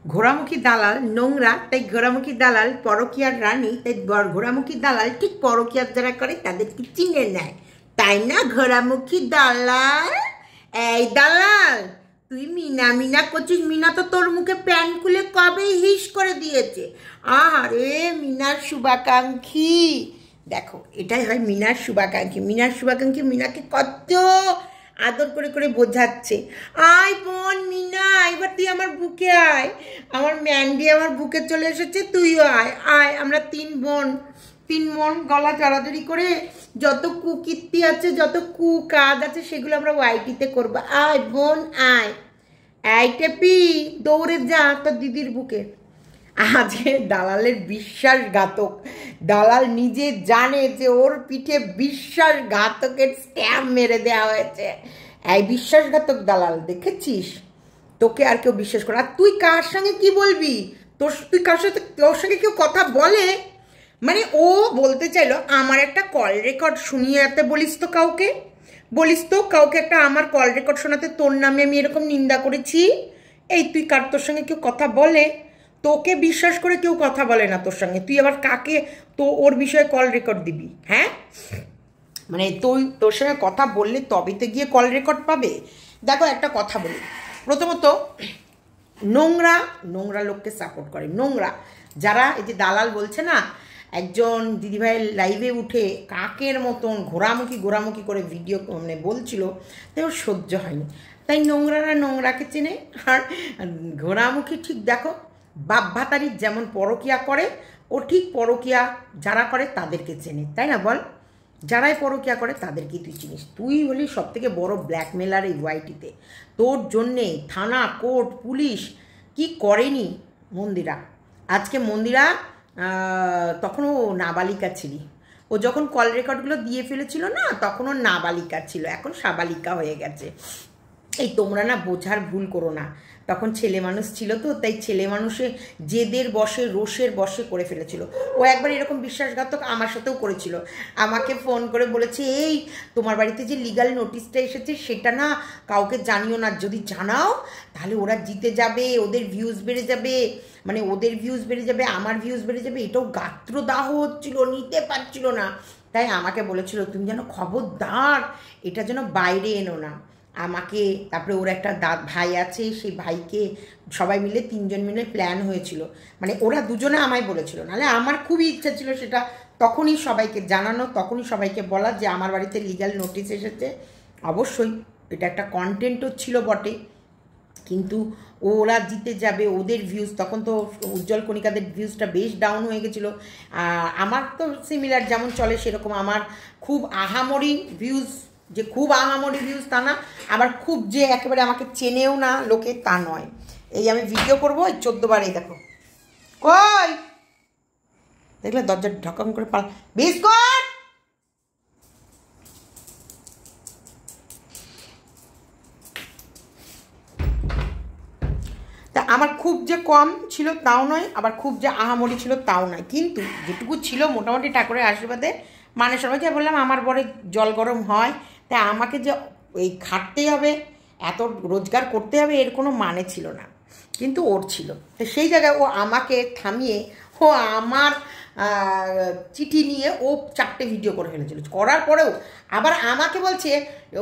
ঘোড়ামুখী দালাল নোংরা, তাই ঘোড়ামুখী দালাল পরকীয়ার রানী, তাই ঘোড়ামুখী দালাল ঠিক পরকীয়ার যারা করে তাদেরকে চিনে নেয়, তাই না ঘোড়ামুখী দালাল? এই দালাল, তুই মিনা মিনা করছিস। মিনা তো তোর মুখে প্যান্ট খুলে কবেই হিস করে দিয়েছে। আরে মিনার শুভাকাঙ্ক্ষী, দেখো এটাই হয় মিনার শুভাকাঙ্ক্ষী। মিনার শুভাকাঙ্ক্ষী মিনাকে কত আদর করে করে বোঝাচ্ছে, আয় বোন মিনা, এবার তুই আমার বুকে আয়, আমার ম্যান্ডি আমার বুকে চলে এসেছে, তুইও আয় আয়। আমরা তিন বোন গলা জড়াজড়ি করে যত কুকীর্তি আছে, যত কাজ আছে সেগুলো আমরা ওয়াইটিতে করবো। আয় বোন আয়, আয় টেপি দৌড়ে যা তোর দিদির বুকে। আজকে দালালের বিশ্বাসঘাতক দালাল নিজে জানে যে ওর পিঠে বিশ্বাসঘাতকের স্ট্যাম্প মেরে দেওয়া হয়েছে। এই বিশ্বাসঘাতক দালাল দেখেছিস, তোকে আর কেউ বিশ্বাস করে? আর তুই কার সঙ্গে কি বলবি? তুই কার সাথে, তোর সঙ্গে কেউ কথা বলে? মানে ও বলতে চাইলো আমার একটা কল রেকর্ড শুনিয়ে যেতে বলিস তো কাউকে, একটা আমার কল রেকর্ড শোনাতে, তোর নামে আমি এরকম নিন্দা করেছি। এই তুই কার, তোর সঙ্গে কেউ কথা বলে? তোকে বিশ্বাস করে কেউ কথা বলে না তোর সঙ্গে, তুই আবার কাকে তো ওর বিষয়ে কল রেকর্ড দিবি? হ্যাঁ, মানে তোর সঙ্গে কথা বললে তবে তো গিয়ে কল রেকর্ড পাবে। দেখো একটা কথা বলি, প্রথমত নোংরা লোককে সাপোর্ট করে। নোংরা যারা, এই যে দালাল বলছে না, একজন দিদিভাইয়ের লাইভে উঠে কাকের মতন ঘোরামুখী করে ভিডিও মানে বলছিল, তাই ওর সহ্য হয়নি, তাই নোংরারা নোংরাকে চেনে। আর ঘোরামুখী ঠিক দেখো বাপ ভাতারির যেমন পরকিয়া করে, ও ঠিক পরকিয়া যারা করে তাদেরকে চেনে, তাই না বল? যারাই পরকিয়া করে তাদেরকেই তুই চিনিস। তুই হলি সব থেকে বড় ব্ল্যাকমেলার এই ওয়াইটিতে। তোর জন্যে থানা কোর্ট পুলিশ কি করেনি মন্দিরা। আজকে মন্দিরা তখনও নাবালিকা ছিলি, ও যখন কল রেকর্ডগুলো দিয়ে ফেলেছিল না, তখন ও নাবালিকা ছিল, এখন সাবালিকা হয়ে গেছে। এই তোমরা না বোঝার ভুল করো না, তখন ছেলে মানুষ ছিল তো, তাই ছেলে মানুষে জেদের বসে রোষের বসে করে ফেলেছিল। ও একবার এরকম বিশ্বাসঘাতক আমার সাথেও করেছিল, আমাকে ফোন করে বলেছে, এই তোমার বাড়িতে যে লিগাল নোটিশটা এসেছে সেটা না কাউকে জানিও না, যদি জানাও তাহলে ওরা জিতে যাবে, ওদের ভিউজ বেড়ে যাবে, মানে ওদের ভিউজ বেড়ে যাবে, আমার ভিউজ বেড়ে যাবে। এটাও গাত্রদাহ হচ্ছিল, নিতে পারছিল না, তাই আমাকে বলেছিল তুমি যেন খবরদার এটা যেন বাইরে এনো না। আমাকে, তারপরে ওর একটা ভাই আছে, সেই ভাইকে, সবাই মিলে তিনজন মিলে প্ল্যান হয়েছিল, মানে ওরা দুজনে আমায় বলেছিল, নাহলে আমার খুবই ইচ্ছা ছিল সেটা তখনই সবাইকে জানানো, তখনই সবাইকে বলা যে আমার বাড়িতে লিগ্যাল নোটিশ এসেছে। অবশ্যই এটা একটা কন্টেন্টও ছিল বটে, কিন্তু ওরা জিতে যাবে, ওদের ভিউজ, তখন তো উজ্জ্বল কণিকাদের ভিউজটা বেশ ডাউন হয়ে গেছিলো। আমার তো সিমিলার যেমন চলে সেরকম, আমার খুব আহামরি ভিউজ, যে খুব আহামরি ভিউজ তা না, আবার খুব যে একেবারে আমাকে চেনেও না লোকে তা নয়। এই আমি ভিডিও করবো, এই 14 বার, এই দেখো কই দেখলে দরজা ঢকম করে পাল বিস্কুট। তা আমার খুব যে কম ছিল তাও নয়, আবার খুব যে আহামরি ছিল তাও নয়, কিন্তু যেটুকু ছিল মোটামুটি ঠাকুরের আশীর্বাদে, মানে সবাইকে বললাম আমার বরে জল গরম হয়, তাই আমাকে যে এই খাটতেই হবে, এত রোজগার করতে হবে, এর কোনো মানে ছিল না, কিন্তু ওর ছিল। তো সেই জায়গায় ও আমাকে থামিয়ে, ও আমার চিঠি নিয়ে ও 4টে ভিডিও করে ফেলেছিল, করার পরেও আবার আমাকে বলছে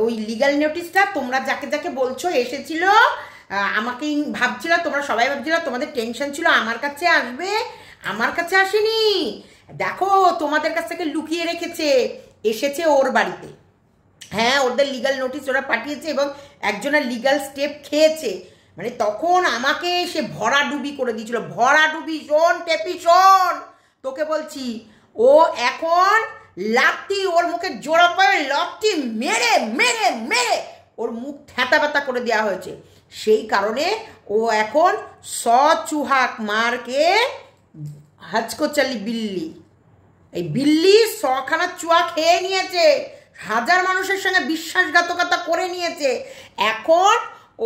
ওই লিগ্যাল নোটিশটা তোমরা যাকে যাকে বলছো এসেছিল, আমাকে ভাবছিল, তোমরা সবাই ভাবছিল, তোমাদের টেনশন ছিল আমার কাছে আসবে, আমার কাছে আসেনি, দেখো তোমাদের কাছ থেকে লুকিয়ে রেখেছে, এসেছে ওর বাড়িতে। হ্যাঁ, ওদের লিগ্যাল নোটিশ ওরা পাঠিয়েছে এবং একজনের লিগ্যাল স্টেপ খেয়েছে, মানে তখন আমাকে সে ভরাডুবি করে দিয়েছিল, ভরাডুবি। শোন টেপি শোন, তোকে বলছি, ও এখন লাত্তি, ওর মুখে জোড়া পায়ে লাত্তি মেরে মেরে মেরে ওর মুখ থ্যাতা ব্যথা করে দেওয়া হয়েছে। সেই কারণে ও এখন চুহাক মারকে হাজকো চালি বিল্লি, এই বিল্লি 100খানা চুয়া খেয়ে নিয়েছে, 1000 মানুষের সঙ্গে বিশ্বাসঘাতকতা করে নিয়েছে। এখন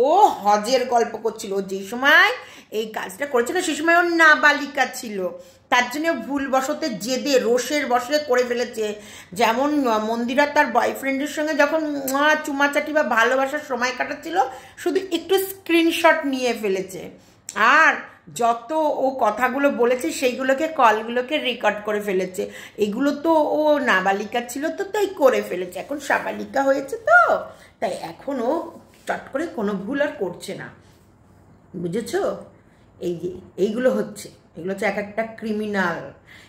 ও হজের গল্প করছিল, যে সময় এই কাজটা করেছিল সেই সময় ওর নাবালিকা ছিল, তার জন্য ভুলবশত জেদে রোষের বশে করে ফেলেছে। যেমন মন্দিরা তার বয়ফ্রেন্ডের সঙ্গে যখন চুমাচাটি বা ভালোবাসার সময় কাটাচ্ছিল, শুধু একটু স্ক্রিনশট নিয়ে ফেলেছে, আর যত ও কথাগুলো বলেছে সেইগুলোকে কলগুলোকে রেকর্ড করে ফেলেছে। এগুলো তো ও নাবালিকা ছিল তো তাই করে ফেলেছে, এখন সাবালিকা হয়েছে তো তাই এখন ও চট করে কোনো ভুল আর করছে না, বুঝেছ? এই যে এইগুলো হচ্ছে এক একটা ক্রিমিনাল,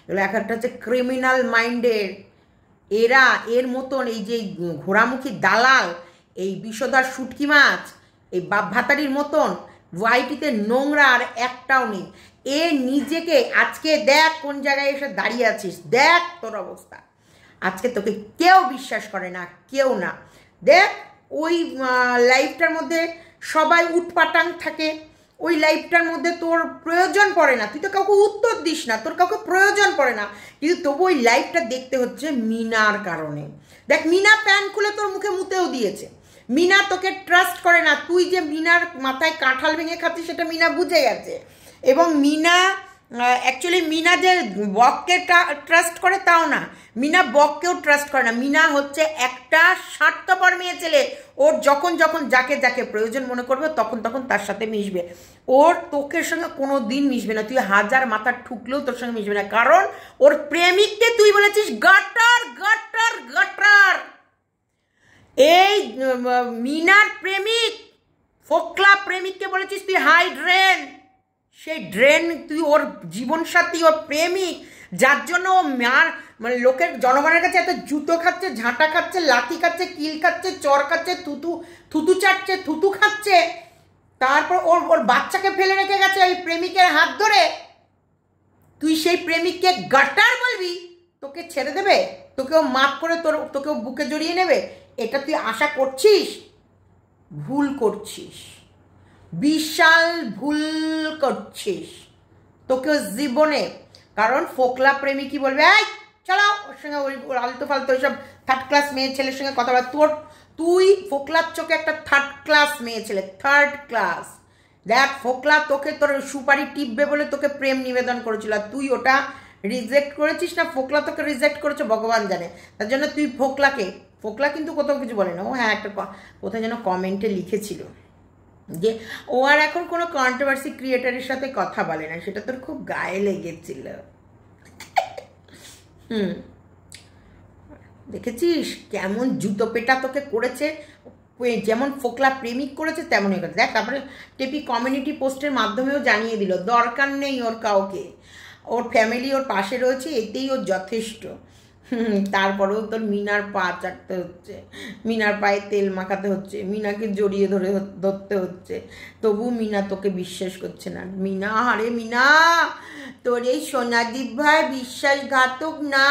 এগুলো এক একটা হচ্ছে ক্রিমিনাল মাইন্ডের। এরা এর মতন এই যে ঘোড়ামুখী দালাল, এই বিষধর শুটকি মাছ, এই বাপ ভাতারির মতন ওয়াইটিতে নোংরা আর একটাও নেই। এ নিজেকে আজকে দেখ কোন জায়গায় এসে দাঁড়িয়ে আছিস, দেখ তোর অবস্থা। আজকে তোকে কেউ বিশ্বাস করে না, কেউ না। দেখ ওই লাইফটার মধ্যে সবাই উটপাটাং থাকে, ওই লাইফটার মধ্যে তোর প্রয়োজন পড়ে না, তুই তো কাউকে উত্তর দিস না, তোর কাউকে প্রয়োজন পড়ে না, কিন্তু তবু ওই লাইফটা দেখতে হচ্ছে মিনার কারণে। দেখ মিনা প্যান খুলে তোর মুখে মুতেও দিয়েছে, মিনা তোকে ট্রাস্ট করে না, তুই যে মিনার মাথায় কাঁঠাল ভেঙে খাচ্ছিস সেটা মিনা বুঝে গেছে। এবং মিনা অ্যাকচুয়ালি মিনা যে বককে ট্রাস্ট করে তাও না, মিনা বককেও ট্রাস্ট করে না। মিনা হচ্ছে একটা স্বার্থপর মেয়ে ছেলে, ওর যখন যখন যাকে যাকে প্রয়োজন মনে করবে তখন তখন তার সাথে মিশবে, ওর তোকের সঙ্গে কোনো দিন মিশবে না, তুই হাজার মাথা ঠুকলেও তোর সঙ্গে মিশবে না, কারণ ওর প্রেমিককে তুই বলেছিস গাটার গাটার গাটার। এই মিনার প্রেমিক ফোকলা প্রেমিককে বলেছিস তুই হাই ড্রেন, সেই ড্রেন তুই ওর জীবনসাথী, ওর প্রেমিক, যার জন্য ও মানে লোকের জনগণের কাছে এত জুতো খাচ্ছে, ঝাঁটা খাচ্ছে, লাথি খাচ্ছে, কিল খাচ্ছে, চর খাচ্ছে, থুতু চাটছে, থুতু খাচ্ছে, তারপর ওর বাচ্চাকে ফেলে রেখে গেছে ওই প্রেমিকের হাত ধরে। তুই সেই প্রেমিককে গাটার বলবি, তোকে ছেড়ে দেবে, তোকেও মাফ করে তোকেও বুকে জড়িয়ে নেবে, এটা তুই আশা করছিস? ভুল করছিস, বিশাল ভুল করছিস তোকে জীবনে। কারণ ফোকলা প্রেমিকই বলবে এই চলো ওর সঙ্গে ওই আলতু ফালতু ওইসব থার্ড ক্লাস মেয়ে ছেলের সঙ্গে কথা বলা। তুই ফোকলার চোখে একটা থার্ড ক্লাস মেয়ে ছেলে, থার্ড ক্লাস। দেখ ফোকলা তোকে তোর সুপারি টিপবে বলে তোকে প্রেম নিবেদন করেছিল, আর তুই ওটা রিজেক্ট করেছিস না ফোকলা তোকে রিজেক্ট করেছে ভগবান জানে। তার জন্য তুই ফোকলা কিন্তু কোথাও কিছু বলে না। ও হ্যাঁ একটা কোথায় যেন কমেন্টে লিখেছিল যে ও আর এখন কোনো কন্ট্রোভার্সি ক্রিয়েটারের সাথে কথা বলে না, সেটা তোর খুব গায়ে লেগেছিল। দেখেছিস কেমন জুতো পেটা তোকে করেছে, যেমন ফোকলা প্রেমিক করেছে তেমনই করেছে। দেখ তারপরে টেপি কমিউনিটি পোস্টের মাধ্যমেও জানিয়ে দিল দরকার নেই ওর কাউকে, ওর ফ্যামিলি ওর পাশে রয়েছে, এতেই ওর যথেষ্ট। তারপরেও তোর মিনার পা চাটতে হচ্ছে, মিনার পায়ে তেল মাখাতে হচ্ছে, মিনাকে জড়িয়ে ধরতে হচ্ছে, তবু মিনা তোকে বিশ্বাস করছে না। মিনা আরে মিনা, তোর এই সোনাদীপ ভাই বিশ্বাসঘাতক না,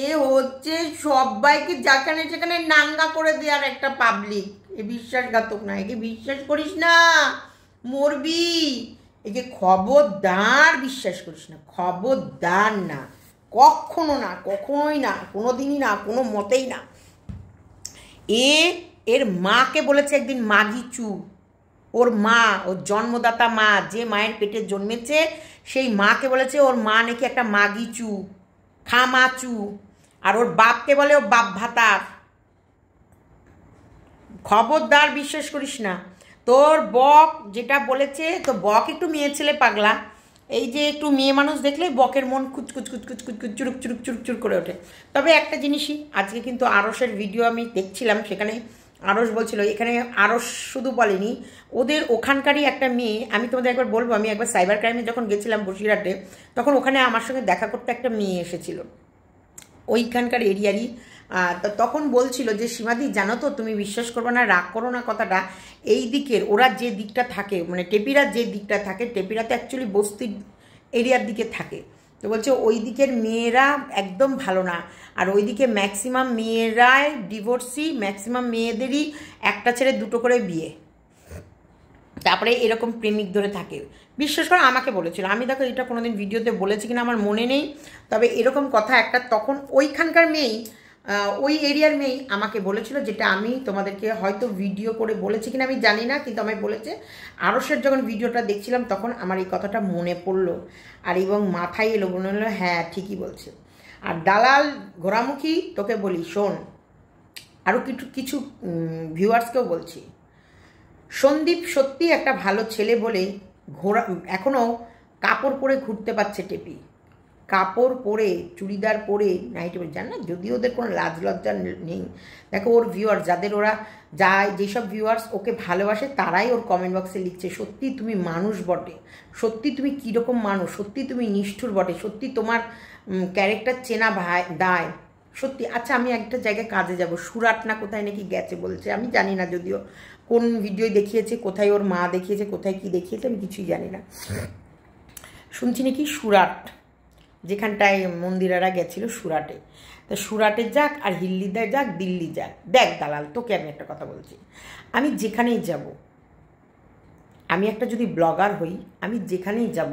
এ হচ্ছে সবাইকে যেখানে সেখানে নাঙ্গা করে দেওয়ার একটা পাবলিক, এ বিশ্বাসঘাতক না, একে বিশ্বাস করিস না, মরবি। একে খবরদার বিশ্বাস করিস না, খবরদার না, কখনো না, কখনোই না, কোনো দিনই না, কোনো মতেই না। এর মাকে বলেছে একদিন মাগিচু, ওর মা, ওর জন্মদাতা মা, যে মায়ের পেটে জন্মেছে সেই মাকে বলেছে ওর মা নাকি একটা মাগিচু, খামাচু, আর ওর বাপকে বলে ও বাপ ভাতার। খবরদার বিশ্বাস করিস না। তোর বক যেটা বলেছে, তো বক একটু মেয়ে ছেলে পাগলা, এই যে একটু মেয়ে মানুষ দেখলে বকের মন কুচকুচ কুচকুচ কুচকুচ চুরুক চুরুক চুরুক চুর করে ওঠে। তবে একটা জিনিসই, আজকে কিন্তু আরসের ভিডিও আমি দেখছিলাম, সেখানে আরস বলছিল, এখানে আরস শুধু বলেনি, ওদের ওখানকারই একটা মেয়ে, আমি তোমাদের একবার বলবো, আমি একবার সাইবার ক্রাইমে যখন গেছিলাম বসিরহাটে, তখন ওখানে আমার সঙ্গে দেখা করতে একটা মেয়ে এসেছিল ওইখানকার এরিয়ারই। তো তখন বলছিল যে সীমাদি জানো তো, তুমি বিশ্বাস করবে না, রাগ করো না কথাটা, এই দিকের ওরা যে দিকটা থাকে, মানে টেপিরা যে দিকটা থাকে, টেপিরা তো অ্যাকচুয়ালি বস্তির এরিয়ার দিকে থাকে, তো বলছে ওই দিকের মেয়েরা একদম ভালো না, আর ওই দিকে ম্যাক্সিমাম মেয়েরাই ডিভোর্সি, ম্যাক্সিমাম মেয়েদেরই একটা ছেড়ে দুটো করে বিয়ে, তারপরে এরকম প্রেমিক ধরে থাকে। বিশ্বাস করে আমাকে বলেছিল, আমি দেখো এটা কোনোদিন ভিডিওতে বলেছি কিনা আমার মনে নেই, তবে এরকম কথা একটা তখন ওইখানকার মেয়েই, ওই এরিয়ার মেয়েই আমাকে বলেছিল, যেটা আমি তোমাদেরকে হয়তো ভিডিও করে বলেছি কিনা আমি জানি না, কিন্তু আমি বলেছে। আরসের যখন ভিডিওটা দেখছিলাম তখন আমার এই কথাটা মনে পড়লো, আর এবং মাথায় এলো, মনে হলো হ্যাঁ ঠিকই বলছে। আর দালাল ঘোরামুখী তোকে বলি শোন, আরও কিছু ভিউয়ার্সকেও বলছি, সন্দীপ সত্যি একটা ভালো ছেলে বলে ঘোরা এখনও কাপড় পরে ঘুরতে পারছে টেপি, কাপড় পরে, চুড়িদার পরে, নাইটি পরে, জান না যদি ওদের কোনো লাজ লজ্জা নেই। দেখো ওর ভিউয়ার্স, যাদের ওরা যায়, যেসব ভিউয়ার্স ওকে ভালোবাসে তারাই ওর কমেন্ট বক্সে লিখছে সত্যি তুমি মানুষ বটে, সত্যি তুমি কীরকম মানুষ, সত্যি তুমি নিষ্ঠুর বটে, সত্যি তোমার ক্যারেক্টার চেনা দায় সত্যি। আচ্ছা আমি একটা জায়গায় কাজে যাব, সুরাট না কোথায় নাকি গেছে বলছে, আমি জানি না যদিও কোন ভিডিও দেখিয়েছে, কোথায় ওর মা দেখিয়েছে, কোথায় কি দেখিয়েছে আমি কিছুই জানি না। শুনছি নাকি সুরাট, যেখানটায় মন্দিরারা গেছিলো সুরাটে, তা সুরাটে যাক আর হিল্লিদায় যাক, দিল্লি যাক, দেখ দালাল তোকে আমি একটা কথা বলছি, আমি যেখানেই যাব, আমি একটা যদি ব্লগার হই, আমি যেখানেই যাব,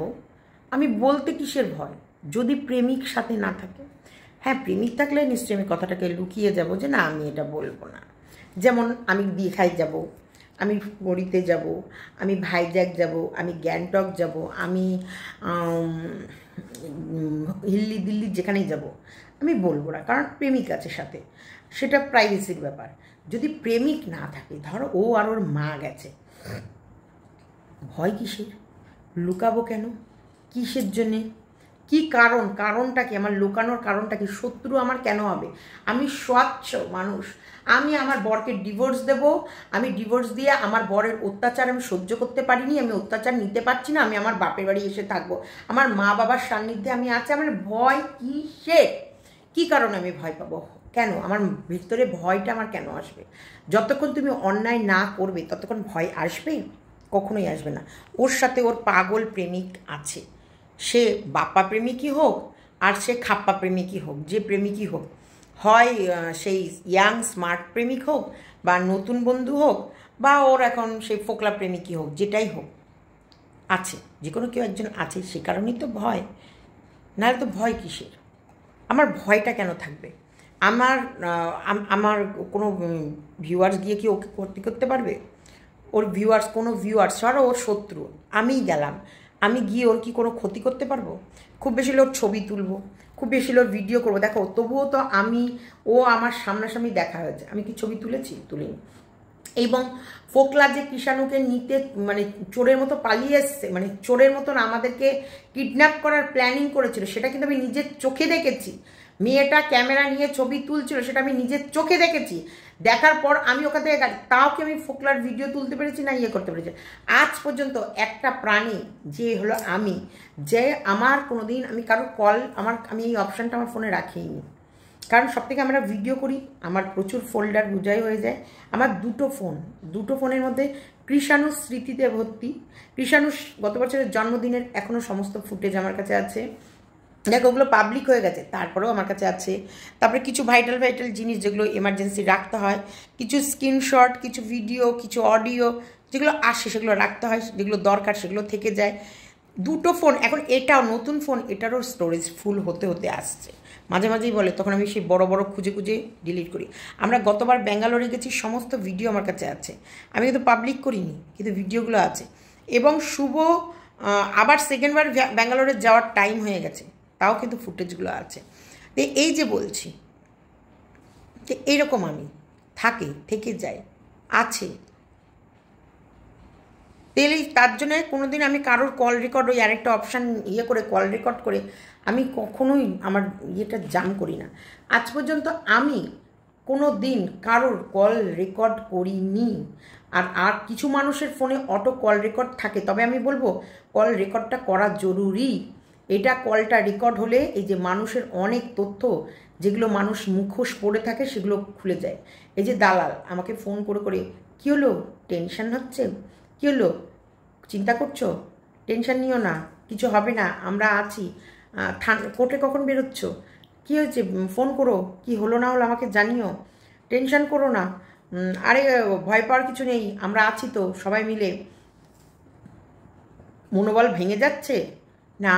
আমি বলতে কিসের ভয় যদি প্রেমিক সাথে না থাকে? হ্যাঁ প্রেমিক থাকলে নিশ্চয়ই আমি কথাটাকে লুকিয়ে যাব যে না আমি এটা বলবো না। যেমন আমি দীঘায় যাব, আমি পুরীতে যাব, আমি ভাইজ্যাক যাব, আমি গ্যাংটক যাব, আমি দিল্লি যেখানেই যাব আমি বলবো না, কারণ প্রেমিক আছে সাথে, সেটা প্রাইভেসির ব্যাপার। যদি প্রেমিক না থাকে, ধরো ও আর ওর মা গেছে, ভয় কিসের? লুকাবো কেন? কিসের জন্যে? কি কারণ? কারণটা কি? আমার লুকানোর কারণটা কি? শত্রু আমার কেন হবে? আমি স্বচ্ছ মানুষ, আমি আমার বরকে ডিভোর্স দেব, আমি ডিভোর্স দিয়ে আমার বরের অত্যাচার আমি সহ্য করতে পারিনি, আমি অত্যাচার নিতে পারছি না, আমি আমার বাপের বাড়ি এসে থাকবো, আমার মা বাবার সান্নিধ্যে আমি আছি, আমার ভয় কিসের? কী কারণে আমি ভয় পাবো? কেন আমার ভিতরে ভয়টা আমার কেন আসবে? যতক্ষণ তুমি অন্যায় না করবে ততক্ষণ ভয় আসবে? কখনোই আসবে না। ওর সাথে ওর পাগল প্রেমিক আছে, সে বাপ্পা প্রেমিকই হোক আর সে খাপ্পা প্রেমিকই হোক, যে প্রেমিকই হোক, হয় সেই ইয়াং স্মার্ট প্রেমিক হোক বা নতুন বন্ধু হোক বা ওর এখন সেই ফোকলা প্রেমিকই হোক, যেটাই হোক আছে, যে কোনো কেউ একজন আছে, সে কারণেই তো ভয়, নাহলে তো ভয় কিসের? আমার ভয়টা কেন থাকবে? আমার কোনো ভিউয়ার্স গিয়ে কি ওকে করতে পারবে? ওর ভিউয়ার্স, কোনো ভিউয়ার্স ছাড়া ওর শত্রু, আমিই গেলাম, আমি গিয়ে ওর কি কোনো ক্ষতি করতে পারবো? খুব বেশি লোক ছবি তুলবো, খুব বেশি লোক ভিডিও করবো, দেখো তবুও তো ও আমার সামনাসামনি দেখা হয়েছে, আমি কি ছবি তুলেছি? তুলিনি। এবং ফোকলা যে কৃষাণুকে নিতে মানে চোরের মতো পালিয়ে এসছে, মানে চোরের মতন আমাদেরকে কিডন্যাপ করার প্ল্যানিং করেছিল, সেটা কিন্তু আমি নিজের চোখে দেখেছি। মেয়েটা ক্যামেরা নিয়ে ছবি তুলছিল, সেটা আমি নিজের চোখে দেখেছি। দেখার পর আমি ওখান থেকে তাও কি আমি ফোকলার ভিডিও তুলতে পেরেছি না করতে পেরেছি? আজ পর্যন্ত একটা প্রাণী যে হলো আমি, যে আমার কোনো দিন আমি কারো কল, আমি এই অপশানটা আমার ফোনে রাখিনি, কারণ সব থেকে আমরা ভিডিও করি, আমার প্রচুর ফোল্ডার বুঝাই হয়ে যায়। আমার দুটো ফোনের মধ্যে কৃষাণুর স্মৃতিতে ভর্তি। কৃষাণুর গত বছরের জন্মদিনের এখনও সমস্ত ফুটেজ আমার কাছে আছে, দেখো ওগুলো পাবলিক হয়ে গেছে, তারপরেও আমার কাছে আছে। তারপরে কিছু ভাইটাল জিনিস যেগুলো এমার্জেন্সি রাখতে হয়, কিছু স্ক্রিনশট, কিছু ভিডিও, কিছু অডিও যেগুলো আসে সেগুলো রাখতে হয়, যেগুলো দরকার সেগুলো থেকে যায়। দুটো ফোন, এখন এটাও নতুন ফোন, এটারও স্টোরেজ ফুল হতে আসছে, মাঝে মাঝেই বলে, তখন আমি সেই বড় খুঁজে ডিলিট করি। আমরা গতবার ব্যাঙ্গালোরে গেছি, সমস্ত ভিডিও আমার কাছে আছে, আমি কিন্তু পাবলিক করিনি, কিন্তু ভিডিওগুলো আছে। এবং শুভ আবার সেকেন্ডবার ব্যাঙ্গালোরে যাওয়ার টাইম হয়ে গেছে, তাও কিন্তু ফুটেজগুলো আছে। তো এই যে বলছি যে এইরকম আমি থেকে যাই আছে, তাহলে তার জন্য কোনো দিন আমি কারোর কল রেকর্ড, ওই আরেকটা অপশান করে কল রেকর্ড করে আমি কখনোই আমার ইয়েটা জাম করি না। আজ পর্যন্ত আমি কোনো দিন কারোর কল রেকর্ড করিনি। আর কিছু মানুষের ফোনে অটো কল রেকর্ড থাকে, তবে আমি বলবো কল রেকর্ডটা করা জরুরি। এটা কলটা রেকর্ড হলে এই যে মানুষের অনেক তথ্য যেগুলো মানুষ মুখোশ পড়ে থাকে সেগুলো খুলে যায়। এই যে দালাল আমাকে ফোন করে কী হলো, টেনশন হচ্ছে, কী হলো, চিন্তা করছো, টেনশন নিও না, কিছু হবে না, আমরা আছি, কোর্টে কখন বেরোচ্ছ, কী হয়েছে ফোন করো, কি হলো না হলো আমাকে জানিও, টেনশন করো না, আরে ভয় পাওয়ার কিছু নেই, আমরা আছি তো সবাই মিলে। মনোবল ভেঙে যাচ্ছে? না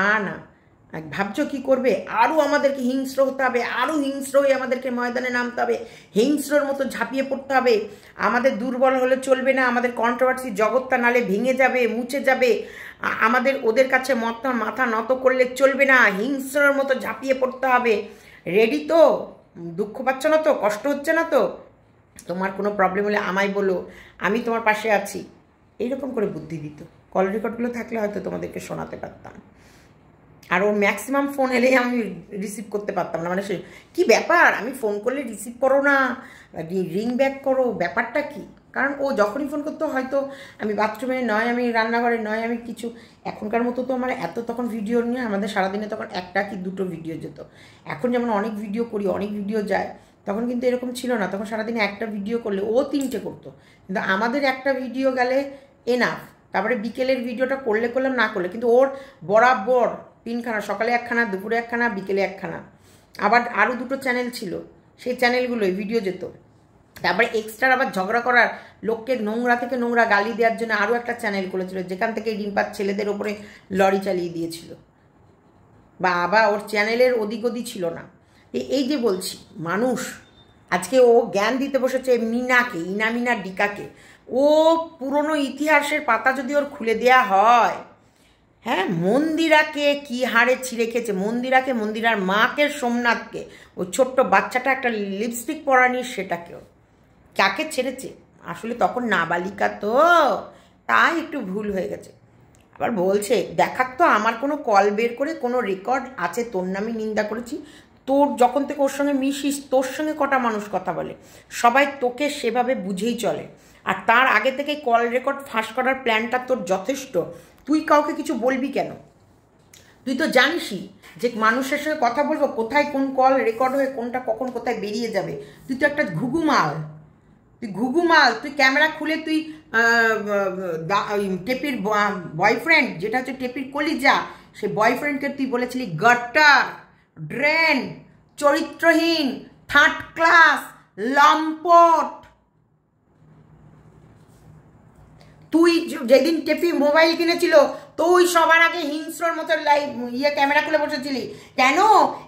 ভাবছো কি করবে, আরও আমাদেরকে হিংস্র হতে হবে, আরও হিংস্র হয়ে আমাদেরকে ময়দানে নামতে হবে, হিংস্রর মতো ঝাঁপিয়ে পড়তে হবে। আমাদের দুর্বল হলে চলবে না, আমাদের কন্ট্রোভার্সি জগৎটা নালে ভেঙে যাবে, মুছে যাবে, আমাদের ওদের কাছে মাথা নত করলে চলবে না, হিংস্রর মতো ঝাঁপিয়ে পড়তে হবে। রেডি তো? দুঃখ পাচ্ছ না তো? কষ্ট হচ্ছে না তো? তোমার কোনো প্রবলেম হলে আমায় বলো, আমি তোমার পাশে আছি। এইরকম করে বুদ্ধি দিত, কল রেকর্ডগুলো থাকলে হয়তো তোমাদেরকে শোনাতে পারতাম। আর ও ম্যাক্সিমাম ফোন এলেই আমি রিসিভ করতে পারতাম না, মানে সে কী ব্যাপার, আমি ফোন করলে রিসিভ করো না, রিং ব্যাক করো, ব্যাপারটা কী? কারণ ও যখনই ফোন করতো হয়তো আমি বাথরুমে, নয় আমি রান্নাঘরে, নয় আমি কিছু, এখনকার মতো তো আমার এত তখন ভিডিও নিয়ে আমাদের সারাদিনে তখন একটা কি দুটো ভিডিও যেত। এখন যেমন অনেক ভিডিও করি, অনেক ভিডিও যায়, তখন কিন্তু এরকম ছিল না। তখন সারাদিনে একটা ভিডিও করলে ও 3টে করতো, কিন্তু আমাদের একটা ভিডিও গেলে এনাফ। তারপরে বিকেলের ভিডিওটা করলাম, না করলে কিন্তু ওর বরাবর 3খানা, সকালে 1খানা, দুপুরে 1খানা, বিকেলে 1খানা। আবার আরও 2টো চ্যানেল ছিল, সেই চ্যানেলগুলোই ভিডিও যেত। তারপরে এক্সট্রা আবার ঝগড়া করার, লোককে নোংরা থেকে নোংরা গালি দেওয়ার জন্য আরও একটা চ্যানেল করেছিল, যেখান থেকে রিম্পার ছেলেদের ওপরে লরি চালিয়ে দিয়েছিল। বাবা, ওর চ্যানেলের ওদিক ছিল না। এই যে বলছি, মানুষ আজকে ও জ্ঞান দিতে বসেছে মিনাকে, ইনামিনা ডিকাকে। ও পুরনো ইতিহাসের পাতা যদি ওর খুলে দেয়া হয়, হ্যাঁ, মন্দিরাকে কি হাড়ে ছিঁড়ে খেয়েছে, মন্দিরার মাকে, সোমনাথকে, ওই ছোট্ট বাচ্চাটা একটা লিপস্টিক পরানি, সেটাকেও কাকে ছেড়েছে। আসলে তখন নাবালিকা তো, তাই একটু ভুল হয়ে গেছে। আবার বলছে দেখাক তো আমার কোনো কল বের করে, কোনো রেকর্ড আছে তোর নামে নিন্দা করেছি। তোর যখন থেকে ওর সঙ্গে মিশিস, তোর সঙ্গে কটা মানুষ কথা বলে, সবাই তোকে সেভাবে বুঝেই চলে। আর তার আগে থেকে কল রেকর্ড ফাঁস করার প্ল্যানটা তোর যথেষ্ট। তুই কাউকে কিছু বলবি কেন? তুই তো জানিসই যে মানুষের সঙ্গে কথা বলবো, কোথায় কোন কল রেকর্ড হয়ে কোনটা কখন কোথায় বেরিয়ে যাবে। তুই তো একটা ঘুঘুমাল, তুই ক্যামেরা খুলে তুই টেপির বয়ফ্রেন্ড, যেটা হচ্ছে টেপির কলিজা, সেই বয়ফ্রেন্ডকে তুই বলেছিলি গটার, ড্রেন, চরিত্রহীন, থার্ড ক্লাস, লম্পট। তুই যেদিন টেপি মোবাইল কিনেছিল, তুই সবার আগে হিংস্রর মতো ক্যামেরা খুলে বসেছিলি কেন?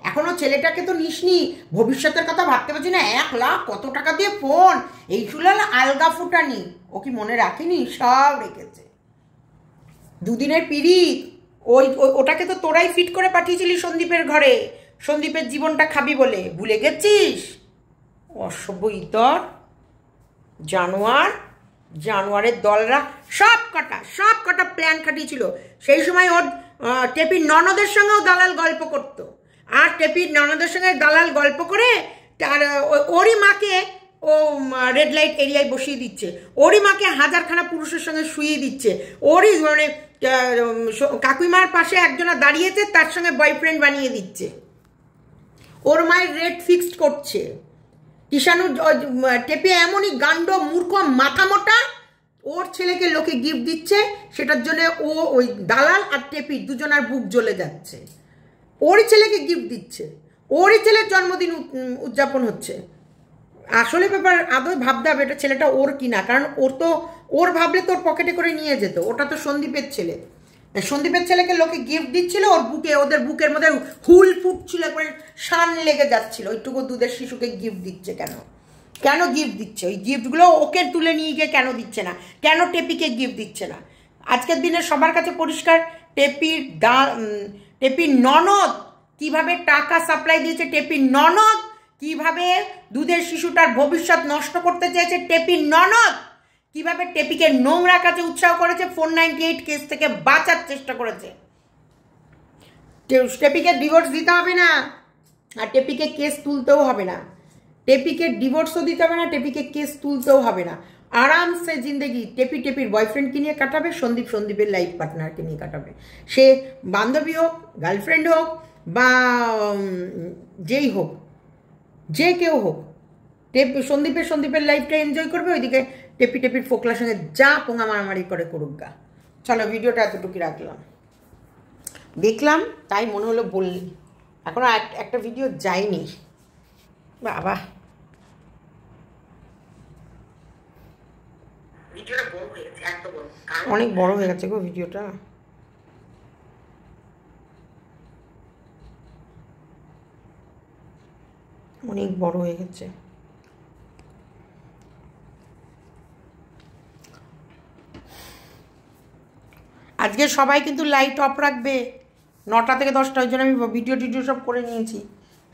এখনো ছেলেটাকে তো নিসনি, ভবিষ্যতের কথা ভাবতে পারছি না। 1 লাখ কত টাকা দিয়ে ফোন, এই শুনলাম আলগা ফুটানি, ও কি মনে রাখেনি? সব রেখেছে। 2 দিনের পিরিত, ওটাকে তো তোরাই ফিট করে পাঠিয়েছিলি সন্দীপের ঘরে, সন্দীপের জীবনটা খাবি বলে, ভুলে গেছিস? অসভ্য ইতর, জানোয়ারের দলরা সব কটা প্ল্যান খাটিয়েছিল। সেই সময় ওর টেপির ননদের সঙ্গেও দালাল গল্প করতো, আর টেপির ননদের সঙ্গে দালাল গল্প করে তার ওরই মাকে ও রেড লাইট এরিয়ায় বসিয়ে দিচ্ছে, ওরই মাকে 1000খানা পুরুষের সঙ্গে শুইয়ে দিচ্ছে, ওরই মানে কাকুইমার পাশে একজনা দাঁড়িয়েছে, তার সঙ্গে বয়ফ্রেন্ড বানিয়ে দিচ্ছে, ওর মায়ের রেট ফিক্সড করছে। কিষাণু টেপে এমনই গান্ড, মূর্খ, মাথা মোটা, ওর ছেলেকে লোকে গিফট দিচ্ছে, সেটার জন্য ও ওই দালাল আর টেপি দুজনার বুক জ্বলে যাচ্ছে। ওরই ছেলেকে গিফট দিচ্ছে, ওরই ছেলের জন্মদিন উদযাপন হচ্ছে। আসলে ব্যাপার আদৌ ভাবতে হবে এটা ছেলেটা ওর কিনা, কারণ ওর ভাবলে তোর পকেটে করে নিয়ে যেত। ওটা তো সন্দীপের ছেলে, সন্দীপের ছেলেকে লোকে গিফট দিচ্ছিল, ওদের বুকের মধ্যে হুল ফুটছিল, একবারে শান লেগে যাচ্ছিল। ওইটুকু দুধের শিশুকে গিফট দিচ্ছে কেন গিফট দিচ্ছে? ওই গিফটগুলো ওকে তুলে নিয়ে গিয়ে কেন দিচ্ছে না? কেন টেপিকে গিফট দিচ্ছে না? আজকের দিনে সবার কাছে পরিষ্কার, টেপির ননদ কিভাবে টাকা সাপ্লাই দিয়েছে, টেপির ননদ কিভাবে দুধের শিশুটার ভবিষ্যৎ নষ্ট করতে চেয়েছে, টেপির ননদ কিভাবে টেপিকে নোংরা কাজে উৎসাহ করেছে, 498 কেস থেকে বাঁচার চেষ্টা করেছে। টেপিকে ডিভোর্স দিতে হবে না, আর টেপিকে কেস তুলতেও হবে না। টেপিকে ডিভোর্সও দিতে হবে না, টেপিকে কেস তুলতেও হবে না। আরামসে জিন্দগি টেপির বয়ফ্রেন্ডকে নিয়ে কাটাবে, সন্দীপের লাইফ পার্টনারকে নিয়ে কাটাবে। সে বান্ধবী হোক, গার্লফ্রেন্ড হোক, বা যেই হোক, যে কেউ হোক, সন্দীপের লাইফটা এনজয় করবে, ওইদিকে টেপির ফোকলার সঙ্গে যা পোঙা মারামারি করে করুক গা। চলো, ভিডিওটা এতটুকু রাখলাম, দেখলাম তাই মনে হলো বললি। এখনো একটা ভিডিও যায়নি বাবা, ভিডিওটা বড় হয়ে গেছে, এত বড়, অনেক বড় হয়ে গেছে গো ভিডিওটা। অনেক বড় হয়ে গেছে। আজকে সবাই কিন্তু লাইট অফ রাখবে, 9টা থেকে 10টা। ওই জন্য আমি ভিডিও সব করে নিয়েছি।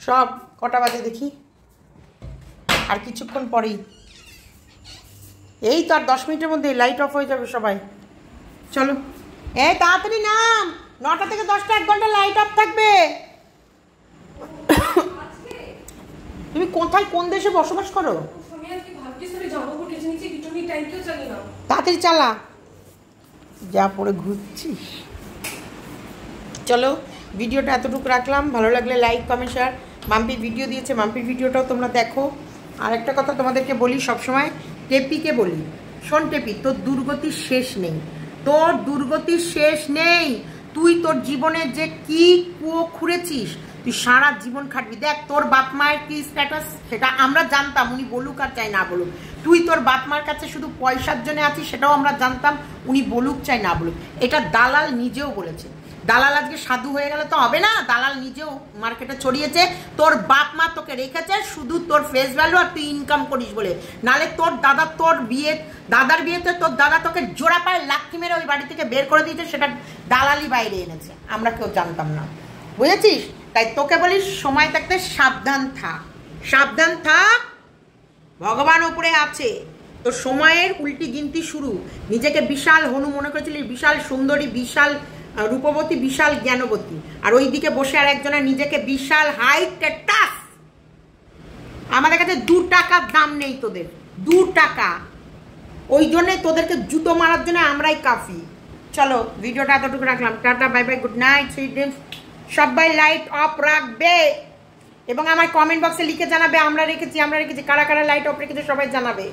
সব কটা বাজে দেখি, আর কিছুক্ষণ পরেই, এই তো আর 10 মিনিটের মধ্যে লাইট অফ হয়ে যাবে সবাই। চলো। এই তাড়াতাড়ি নাম, 9টা থেকে 10টা 1 ঘন্টা লাইট অফ থাকবে। তুমি কোথায় কোন দেশে বসবাস করো? তাড়াতাড়ি চালা, যা পরে ঘুরছিস। চলো ভিডিওটা এতটুকু রাখলাম, ভালো লাগলে like comment share. Mampi video দিয়েছে, মাম্পির ভিডিওটাও তোমরা দেখো। আর একটা কথা তোমাদেরকে বলি সবসময়, টেপিকে বলি, শোন টেপি, তোর দুর্গতির শেষ নেই, তোর দুর্গতির শেষ নেই। তুই তোর জীবনে যে কি কুয়ো খুঁড়েছিস, তুই সারা জীবন খাটবি। দেখ তোর বাপ মায়ের কি স্ট্যাটাস সেটা আমরা জানতাম, উনি বলুক আর চাই না বলুক। তুই তোর বাপ মার কাছে শুধু পয়সার জন্য আছিস সেটাও আমরা জানতাম, উনি বলুক চাই না বলুক। এটা দালাল নিজেও বলেছে। দালাল আজকে সাধু হয়ে গেলে তো হবে না, দালাল নিজেও মার্কেটে ছড়িয়েছে। তোর বাপ মা তোকে রেখেছে শুধু তোর ফেস ভ্যালু আর তুই ইনকাম করিস বলে, নালে তোর দাদা, তোর দাদার বিয়েতে তোর দাদা তোকে জোড়া পায়ে লাথি মেরে ওই বাড়ি থেকে বের করে দিয়েছে, সেটা দালালি বাইরে এনেছে, আমরা কেউ জানতাম না, বুঝেছিস? তাই তোকে বলিস সময় থাকতে সাবধান থাক, সাবধান থাক, ভগবান উপরে আছে। তোর সময়ের উল্টি গিনতি শুরু। নিজেকে বিশাল হনু মনে করেছিলিস, বিশাল সুন্দরী, বিশাল রূপবতী, বিশাল জ্ঞানবতী, আর ওই দিকে বসে আর একজনের নিজেকে বিশাল হাইটের টাস। আমাদের কাছে 2 টাকার দাম নেই তোদের, 2 টাকা। ওই জন্যে তোদেরকে জুতো মারার জন্য আমরাই কাফি। চলো ভিডিওটা এতটুকু রাখলাম, tata bye bye, good night, sweet dreams. সবাই লাইট অফ রাখবে এবং আমার কমেন্ট বক্সে লিখে জানাবে আমরা রেখেছি, কারা কারা লাইট অফ রেখেছে সবাই জানাবে।